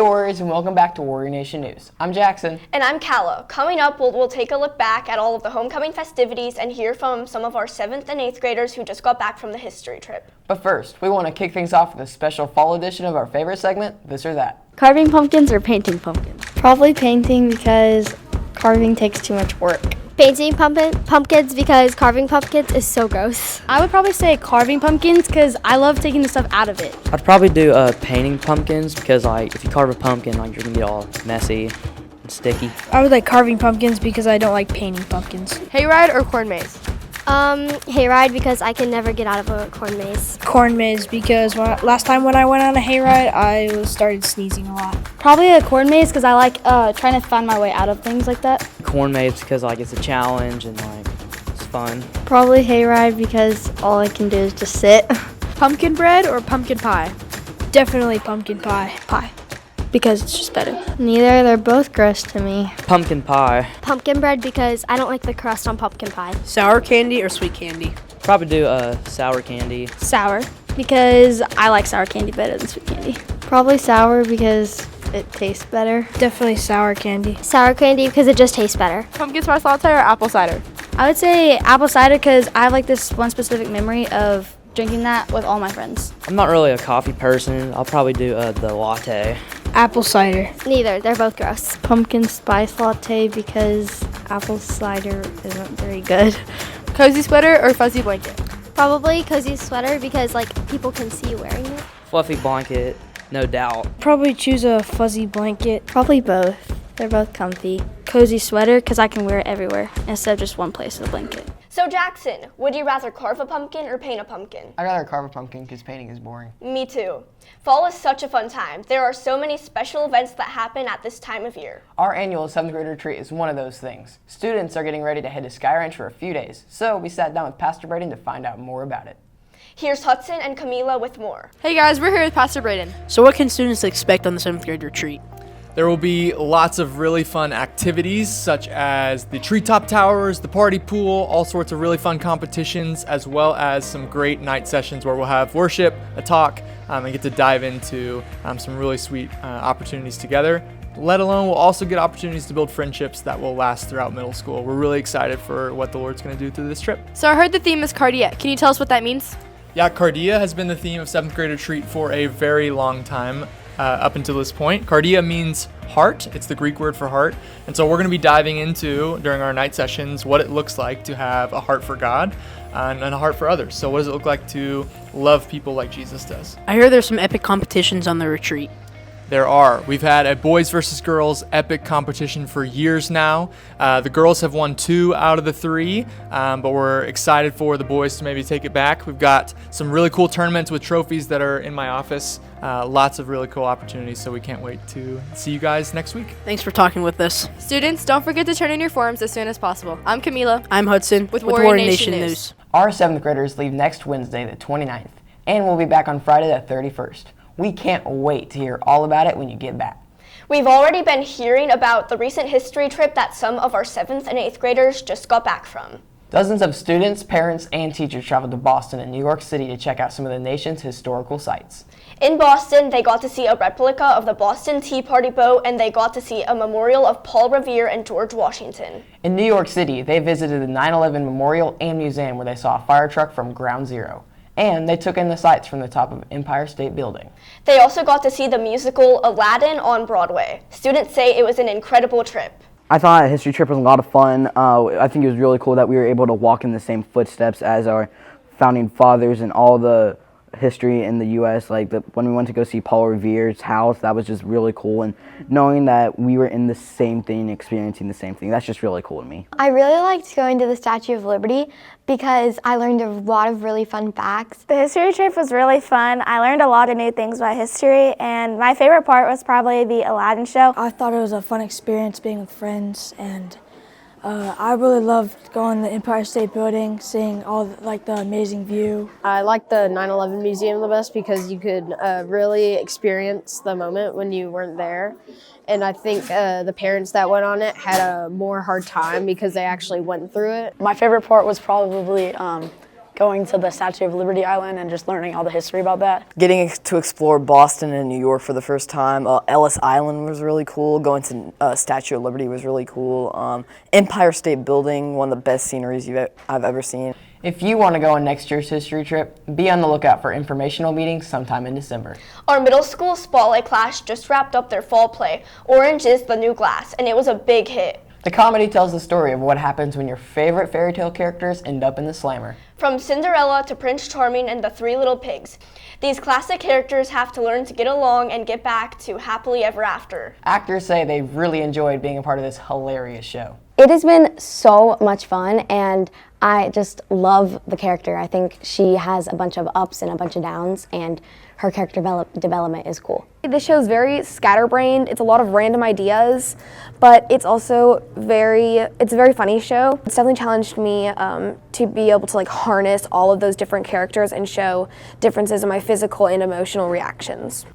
Hey Warriors, and welcome back to Warrior Nation News. I'm Jackson. And I'm Calla. Coming up, we'll take a look back at all of the homecoming festivities and hear from some of our 7th and 8th graders who just got back from the history trip. But first, we want to kick things off with a special fall edition of our favorite segment, This or That. Carving pumpkins or painting pumpkins? Probably painting because carving takes too much work. Painting pumpkins because carving pumpkins is so gross. I would probably say carving pumpkins because I love taking the stuff out of it. I'd probably do painting pumpkins because if you carve a pumpkin, you're gonna get all messy and sticky. I would like carving pumpkins because I don't like painting pumpkins. Hayride or corn maze? Hayride because I can never get out of a corn maze. Corn maze because last time when I went on a hayride, I started sneezing a lot. Probably a corn maze because I like trying to find my way out of things like that. Corn maze because it's a challenge and it's fun. Probably hayride because all I can do is just sit. Pumpkin bread or pumpkin pie? Definitely pumpkin pie. Because it's just better. Neither, they're both gross to me. Pumpkin pie. Pumpkin bread because I don't like the crust on pumpkin pie. Sour candy or sweet candy? Probably do sour candy. Sour because I like sour candy better than sweet candy. Probably sour because it tastes better. Definitely sour candy. Sour candy because it just tastes better. Pumpkin spice latte or apple cider? I would say apple cider because I have like this one specific memory of drinking that with all my friends. I'm not really a coffee person. I'll probably do the latte. Apple cider. Neither, they're both gross. Pumpkin spice latte because apple cider isn't very good. Cozy sweater or fuzzy blanket? Probably cozy sweater because people can see you wearing it. Fluffy blanket, no doubt. Probably choose a fuzzy blanket. Probably both. They're both comfy. Cozy sweater because I can wear it everywhere instead of just one place with a blanket. So Jackson, would you rather carve a pumpkin or paint a pumpkin? I'd rather carve a pumpkin because painting is boring. Me too. Fall is such a fun time. There are so many special events that happen at this time of year. Our annual 7th grade retreat is one of those things. Students are getting ready to head to Sky Ranch for a few days, so we sat down with Pastor Braden to find out more about it. Here's Hudson and Camila with more. Hey guys, we're here with Pastor Braden. So what can students expect on the 7th grade retreat? There will be lots of really fun activities such as the treetop towers, the party pool, all sorts of really fun competitions, as well as some great night sessions where we'll have worship, a talk, and get to dive into some really sweet opportunities together. Let alone, we'll also get opportunities to build friendships that will last throughout middle school. We're really excited for what the Lord's going to do through this trip. So I heard the theme is Cardia. Can you tell us what that means? Yeah, Cardia has been the theme of 7th grade retreat for a very long time. Up until this point. Cardia means heart. It's the Greek word for heart. And so we're going to be diving into, during our night sessions, what it looks like to have a heart for God and a heart for others. So what does it look like to love people like Jesus does? I hear there's some epic competitions on the retreat. There are. We've had a boys versus girls epic competition for years now. The girls have won 2 out of the 3, but we're excited for the boys to maybe take it back. We've got some really cool tournaments with trophies that are in my office. Lots of really cool opportunities, so we can't wait to see you guys next week. Thanks for talking with us. Students, don't forget to turn in your forms as soon as possible. I'm Camila. I'm Hudson with Warrior Nation News. Our 7th graders leave next Wednesday, the 29th, and we'll be back on Friday, the 31st. We can't wait to hear all about it when you get back. We've already been hearing about the recent history trip that some of our 7th and 8th graders just got back from. Dozens of students, parents, and teachers traveled to Boston and New York City to check out some of the nation's historical sites. In Boston, they got to see a replica of the Boston Tea Party boat, and they got to see a memorial of Paul Revere and George Washington. In New York City, they visited the 9/11 Memorial and Museum where they saw a fire truck from Ground Zero. And they took in the sights from the top of Empire State Building. They also got to see the musical Aladdin on Broadway. Students say it was an incredible trip. I thought a history trip was a lot of fun. I think it was really cool that we were able to walk in the same footsteps as our founding fathers and all the history in the U.S. When we went to go see Paul Revere's house, that was just really cool. And knowing that we were in the same thing, experiencing the same thing, that's just really cool to me. I really liked going to the Statue of Liberty because I learned a lot of really fun facts. The history trip was really fun. I learned a lot of new things about history, and my favorite part was probably the Aladdin show. I thought it was a fun experience being with friends, and I really loved going to the Empire State Building, seeing all the amazing view. I liked the 9/11 museum the best because you could really experience the moment when you weren't there. And I think the parents that went on it had a more hard time because they actually went through it. My favorite part was probably going to the Statue of Liberty Island and just learning all the history about that. Getting to explore Boston and New York for the first time. Ellis Island was really cool. Going to Statue of Liberty was really cool. Empire State Building, one of the best sceneries I've ever seen. If you want to go on next year's history trip, be on the lookout for informational meetings sometime in December. Our middle school spotlight class just wrapped up their fall play, Orange is the New Glass, and it was a big hit. The comedy tells the story of what happens when your favorite fairy tale characters end up in the slammer. From Cinderella to Prince Charming and the Three Little Pigs, these classic characters have to learn to get along and get back to happily ever after. Actors say they really enjoyed being a part of this hilarious show. It has been so much fun, and I just love the character. I think she has a bunch of ups and a bunch of downs, and her character development is cool. This show is very scatterbrained. It's a lot of random ideas, but it's also it's a very funny show. It's definitely challenged me to be able to like harness all of those different characters and show differences in my physical and emotional reactions.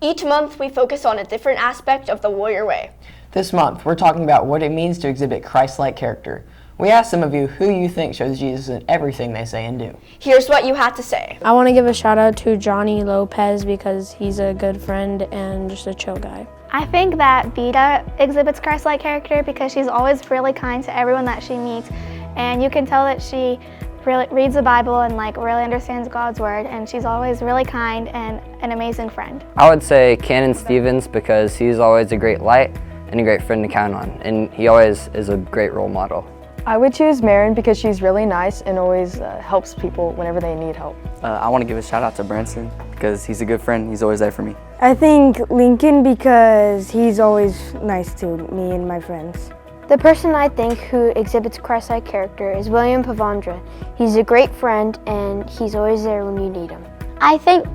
Each month we focus on a different aspect of the Warrior Way. This month, we're talking about what it means to exhibit Christ-like character. We asked some of you who you think shows Jesus in everything they say and do. Here's what you had to say. I want to give a shout out to Johnny Lopez because he's a good friend and just a chill guy. I think that Vita exhibits Christ-like character because she's always really kind to everyone that she meets, and you can tell that she really reads the Bible and like really understands God's word, and she's always really kind and an amazing friend. I would say Cannon Stevens because he's always a great light and a great friend to count on, and he always is a great role model. I would choose Marin because she's really nice and always helps people whenever they need help. I want to give a shout out to Branson because he's a good friend. He's always there for me. I think Lincoln because he's always nice to me and my friends. The person I think who exhibits Christ-like character is William Pavandra. He's a great friend and he's always there when you need him. I think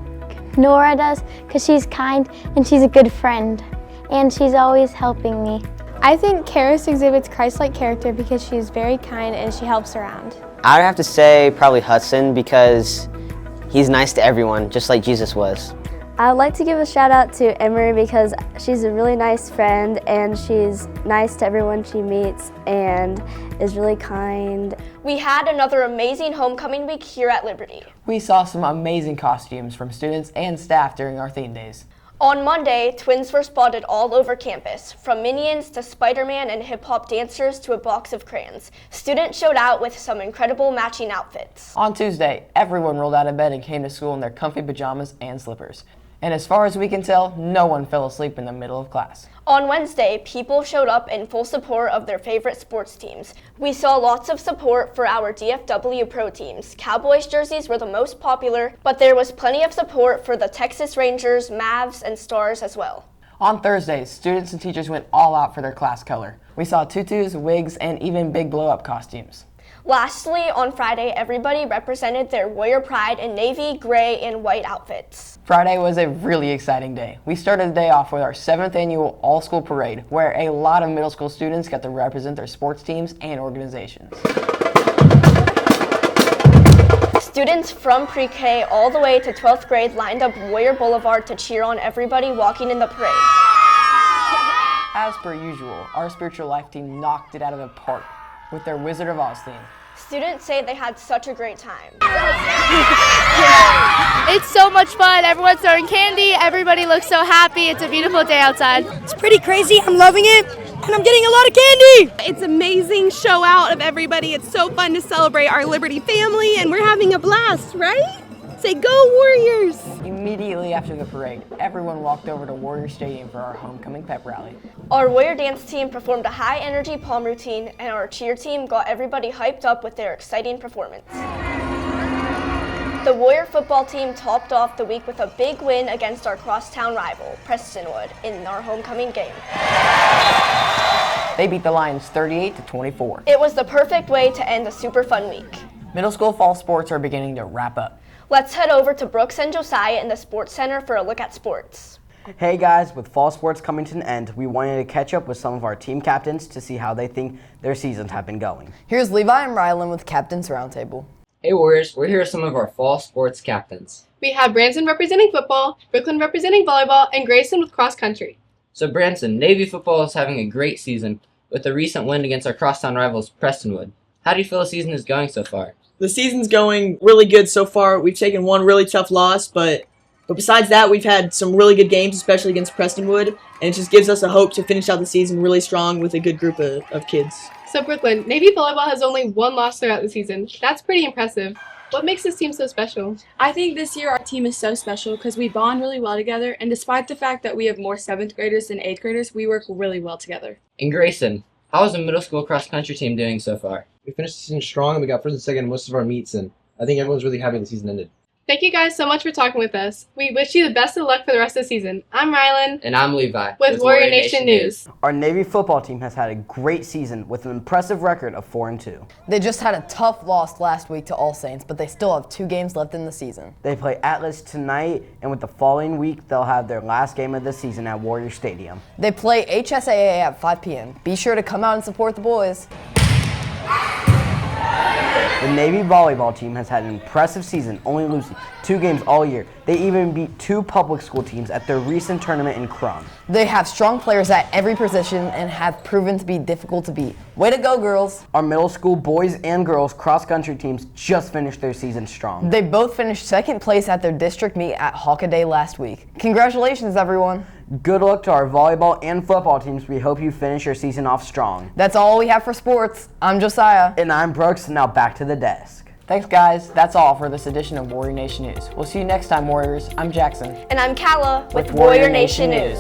Nora does because she's kind and she's a good friend, and she's always helping me. I think Karis exhibits Christ-like character because she's very kind and she helps around. I'd have to say probably Hudson because he's nice to everyone, just like Jesus was. I'd like to give a shout out to Emery because she's a really nice friend and she's nice to everyone she meets and is really kind. We had another amazing homecoming week here at Liberty. We saw some amazing costumes from students and staff during our theme days. On Monday, twins were spotted all over campus, from Minions to Spider-Man and hip-hop dancers to a box of crayons. Students showed out with some incredible matching outfits. On Tuesday, everyone rolled out of bed and came to school in their comfy pajamas and slippers. And as far as we can tell, no one fell asleep in the middle of class. On Wednesday, people showed up in full support of their favorite sports teams. We saw lots of support for our DFW pro teams. Cowboys jerseys were the most popular, but there was plenty of support for the Texas Rangers, Mavs, and Stars as well. On Thursdays, students and teachers went all out for their class color. We saw tutus, wigs, and even big blow-up costumes. Lastly, on Friday, everybody represented their Warrior Pride in navy, gray, and white outfits. Friday was a really exciting day. We started the day off with our 7th annual all-school parade, where a lot of middle school students got to represent their sports teams and organizations. Students from pre-K all the way to 12th grade lined up Warrior Boulevard to cheer on everybody walking in the parade. As per usual, our spiritual life team knocked it out of the park with their Wizard of Oz theme. Students say they had such a great time. It's so much fun. Everyone's throwing candy. Everybody looks so happy. It's a beautiful day outside. It's pretty crazy. I'm loving it. And I'm getting a lot of candy. It's amazing show out of everybody. It's so fun to celebrate our Liberty family and we're having a blast, right? Say go Warriors! Immediately after the parade, everyone walked over to Warrior Stadium for our homecoming pep rally. Our Warrior dance team performed a high-energy palm routine, and our cheer team got everybody hyped up with their exciting performance. The Warrior football team topped off the week with a big win against our crosstown rival, Prestonwood, in our homecoming game. They beat the Lions 38-24. It was the perfect way to end a super fun week. Middle school fall sports are beginning to wrap up. Let's head over to Brooks and Josiah in the Sports Center for a look at sports. Hey guys, with fall sports coming to an end, we wanted to catch up with some of our team captains to see how they think their seasons have been going. Here's Levi and Rylan with Captain's Roundtable. Hey Warriors, we're here with some of our fall sports captains. We have Branson representing football, Brooklyn representing volleyball, and Grayson with cross country. So Branson, Navy football is having a great season with a recent win against our crosstown rivals, Prestonwood. How do you feel the season is going so far? The season's going really good so far. We've taken one really tough loss, but besides that, we've had some really good games, especially against Prestonwood, and it just gives us a hope to finish out the season really strong with a good group of kids. So Brooklyn, Navy volleyball has only one loss throughout the season. That's pretty impressive. What makes this team so special? I think this year our team is so special because we bond really well together, and despite the fact that we have more 7th graders than 8th graders, we work really well together. And Grayson, how is the middle school cross-country team doing so far? We finished the season strong and we got first and second in most of our meets, and I think everyone's really happy the season ended. Thank you guys so much for talking with us. We wish you the best of luck for the rest of the season. I'm Rylan. And I'm Levi. With Warrior Nation News. Our Navy football team has had a great season with an impressive record of 4-2. They just had a tough loss last week to All Saints, but they still have 2 games left in the season. They play Atlas tonight, and with the following week, they'll have their last game of the season at Warrior Stadium. They play HSAA at 5 p.m. Be sure to come out and support the boys. The Navy volleyball team has had an impressive season, only losing 2 games all year. They even beat 2 public school teams at their recent tournament in Crum. They have strong players at every position and have proven to be difficult to beat. Way to go, girls! Our middle school boys and girls cross-country teams just finished their season strong. They both finished 2nd place at their district meet at Hockaday last week. Congratulations, everyone! Good luck to our volleyball and football teams. We hope you finish your season off strong. That's all we have for sports. I'm Josiah. And I'm Brooks. Now back to the desk. Thanks, guys. That's all for this edition of Warrior Nation News. We'll see you next time, Warriors. I'm Jackson. And I'm Kala with Warrior Nation News.